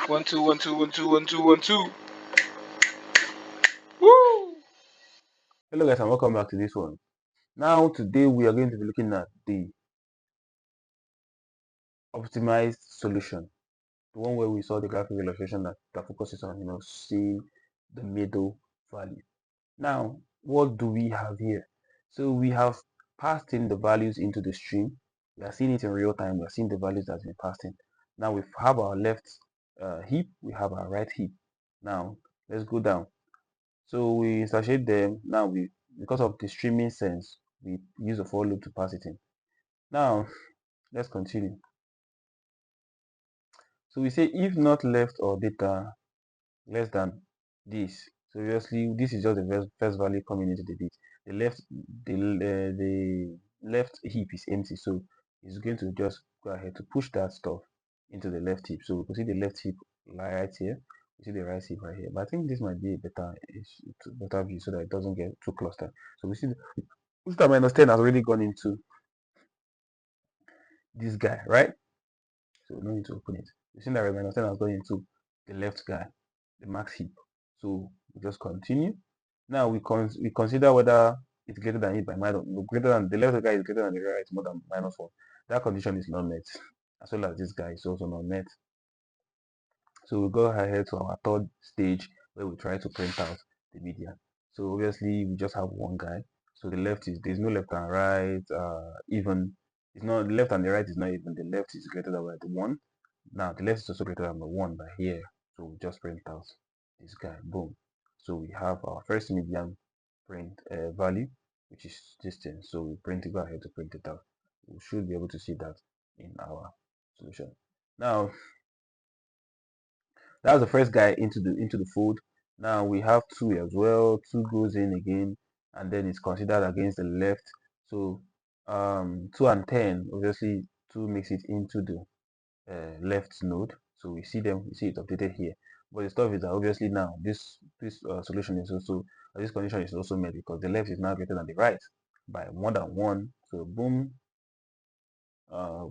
1 2 1 2 1 2 1 2 1 2. Woo! Hello guys and welcome back to this one. Now today we are going to be looking at the optimized solution, the one where we saw the graphic illustration that focuses on seeing the middle value. Now what do we have here? So we have passed in the values into the stream. We are seeing it in real time. We are seeing the values that's been passed in. Now we have our left heap, we have our right heap. Now let's go down. So we instantiate them. Now because of the streaming sense, we use a for loop to pass it in. Now let's continue. So we say if not left or data less than this. So obviously this is just the first value coming into the bit. The left heap is empty, so it's going to just go ahead to push that stuff into the left heap. So we can see the left heap right here. We see the right heap right here. But I think this might be a better view so that it doesn't get too clustered. So we see the minus 10 has already gone into this guy, right? So we don't need to open it. You see that minus 10 has gone into the left guy, the max heap. So we just continue. Now we consider whether it's greater than it by minus, greater than the left guy is greater than the right, more than -1. That condition is not met, as well as this guy is also not met. So we go ahead to our third stage where we try to print out the median. So obviously we just have one guy. So the left is, there's no left and right even. It's not, the left and the right is not even. The left is greater than the 1. Now the left is also greater than the 1 by here. So we just print out this guy. Boom. So we have our first median print value, which is this thing. So we print it, go ahead to print it out. We should be able to see that in our solution. Now that's the first guy into the fold. Now we have 2 as well. 2 goes in again, and then it's considered against the left. So 2 and 10, obviously 2 makes it into the left node. So we see it updated here. But the stuff is that obviously now this solution is also, this condition is also met because the left is now greater than the right by more than 1. So boom,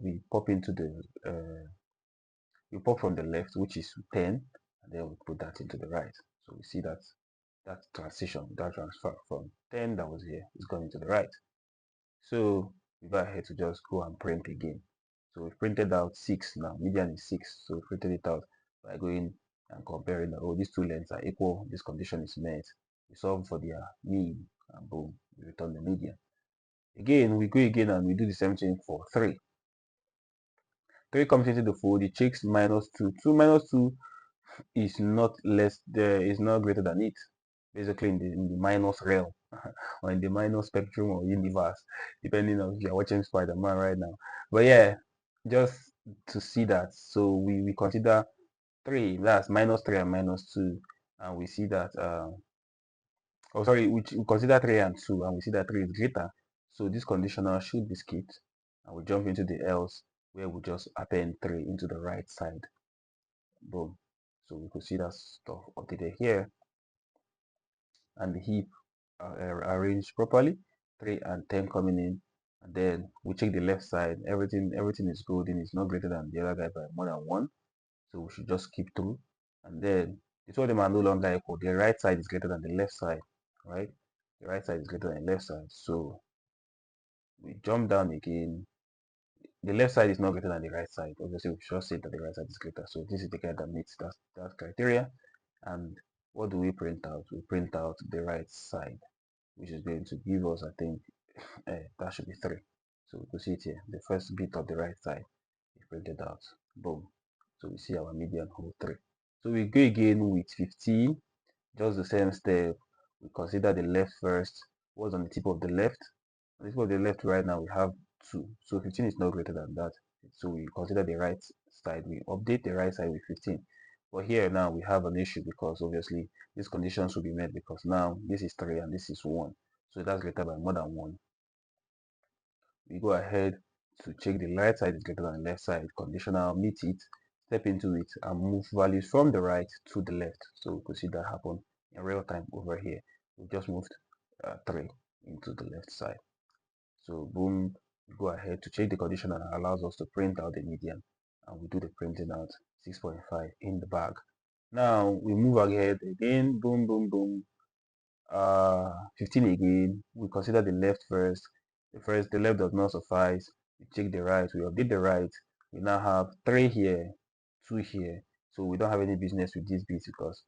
we pop into the we pop from the left, which is 10, and then we put that into the right. So we see that transition, that transfer from 10 that was here is going to the right. So we go ahead to just go and print again. So we've printed out 6 now. Median is 6. So we printed it out by going and comparing that, oh, these two lengths are equal, this condition is met. We solve for their mean, and boom, we return the median. Again, we go again and we do the same thing for 3. 3 comes into the fold, it checks -2. 2 minus 2 is not greater than it. Basically in the minus realm or in the minus spectrum or universe, depending on if you're watching Spider-Man right now. But yeah, just to see that. So we consider 3, that's -3 and -2, and we see that oh sorry, we consider 3 and 2 and we see that 3 is greater. So this conditional should be skipped and we jump into the else where we just append 3 into the right side. Boom. So we could see that stuff updated here, and the heap arranged properly. 3 and 10 coming in, and then we check the left side. Everything is good and it's not greater than the other guy by more than 1. So we should just skip through, and then the two of them are no longer equal. The right side is greater than the left side, right? The right side is greater than the left side. So we jump down again. The left side is not greater than the right side. Obviously, we should say that the right side is greater. So this is the guy that meets that criteria. And what do we print out? We print out the right side, which is going to give us, I think, that should be 3. So we can see it here. The first bit of the right side is printed out. Boom. So we see our median whole 3. So we go again with 15. Just the same step. We consider the left first. What's on the tip of the left? On the tip of the left right now we have 2. So 15 is not greater than that. So we consider the right side. We update the right side with 15. But here now we have an issue because obviously these conditions will be met because now this is 3 and this is 1. So that's greater by more than 1. We go ahead to check the right side is greater than the left side. Conditional, meet it, step into it, and move values from the right to the left. So we could see that happen in real time over here. We just moved 3 into the left side. So boom, we go ahead to check the condition and allows us to print out the median. and we do the printing out 6.5 in the bag. Now we move ahead again, boom, boom, boom. 15 again. We consider the left first. The left does not suffice. We check the right. We update the right. We now have 3 here, 2 here. So we don't have any business with these bits because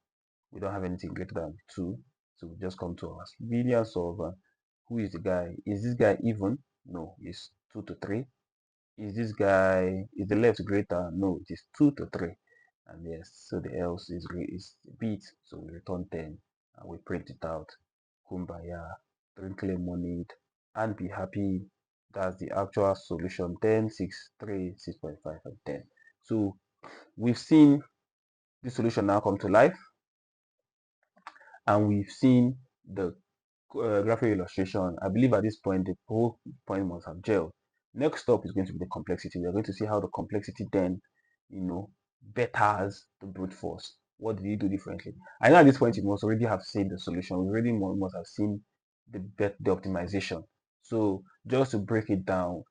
we don't have anything greater than 2. So we just come to our boolean solver. Who is the guy? Is this guy even? No, it's 2 to 3. Is this guy, is the left greater? No, it is 2 to 3. And yes, so the else is bit. So we return 10 and we print it out. Kumbaya, drink lemonade, and be happy. That's the actual solution: 10, 6, 3, 6.5, and 10. So we've seen this solution now come to life, and we've seen the graphic illustration. I believe at this point the whole point must have gelled. Next up is going to be the complexity. We're going to see how the complexity then, betters the brute force. What did you do differently? I know at this point you must already have seen the solution. We already must have seen the optimization. So just to break it down,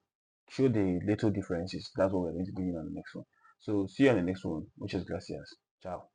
show the little differences. That's what we're going to do on the next one. So see you on the next one. Muchas gracias. Ciao.